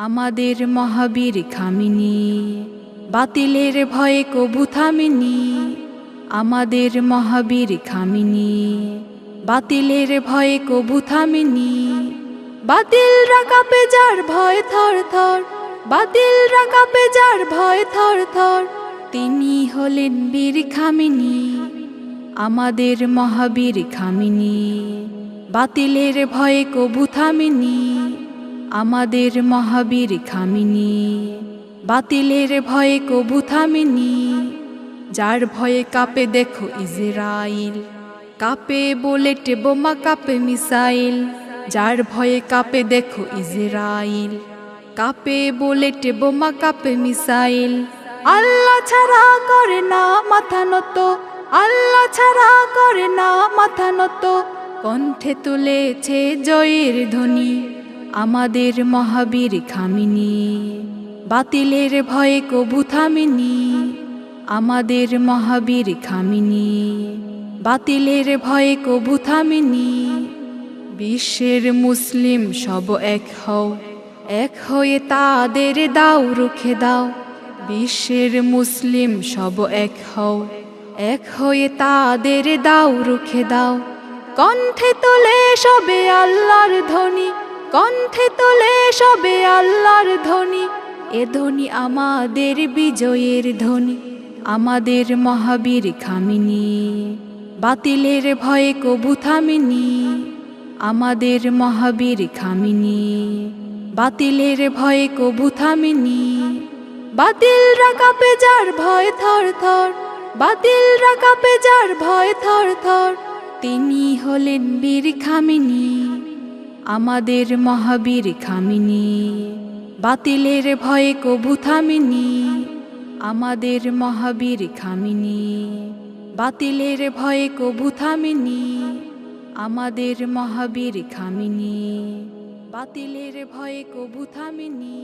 আমাদের মহাবীর খামিনী, বাতিলের ভয়ে কবু থামেনি। আমাদের মহাবীর খামিনী, বাতিলের ভয়ে কবু থামেনি। বাতিলরা কাঁপে যার ভয় থর থর, বাতিলরা কাঁপে যার ভয় থর থর, তিনি হলেন বীর খামিনী। আমাদের মহাবীর খামিনী, বাতিলের ভয়ে কবু থামেনি। আমাদের মহাবীর খামিনী, বাতিলের ভয়ে কবু থামেনি। যার ভয়ে কাঁপে দেখো ইজরাইল, কাঁপে বুলেট বোমা কাঁপে মিসাইল। যার ভয়ে কাঁপে দেখো ইজরাইল, কাঁপে বুলেট বোমা কাঁপে মিসাইল। আল্লাহ ছাড়া করে না মাথা নত, আল্লাহ ছাড়া করে না মাথা নত, কণ্ঠে তুলেছে জয়ের ধ্বনি। আমাদের মহাবীর খামিনী, বাতিলের ভয়ে কবু থামেনি। আমাদের মহাবীর খামিনী, বাতিলের ভয়ে কবু থামেনি। বিশ্বের মুসলিম সব এক হও, এক হয়ে তাদের দাও রুখে দাও। বিশ্বের মুসলিম সব এক হও, এক হয়ে তাদের দাও রুখে দাও। কণ্ঠে তোলে সবে আল্লাহর ধ্বনি, কণ্ঠে তোলে সবে আল্লাহর ধ্বনি। এ ধ্বনি আমাদের বিজয়ের ধ্বনি। আমাদের মহাবীর খামিনী, বাতিলের ভয়ে কবু থামেনি। আমাদের মহাবীর খামিনী, বাতিলের ভয়ে কবু থামেনি। বাতিলরা কাঁপে যার ভয় থর থর, বাতিলরা কাঁপে যার ভয় থর থর, তিনি হলেন বীর খামিনী। আমাদের মহাবীর খামিনী, বাতিলের ভয়ে কবু থামেনি। আমাদের মহাবীর খামিনী, বাতিলের ভয়ে কবু থামেনি। আমাদের মহাবীর খামিনী, বাতিলের ভয়ে কবু থামেনি।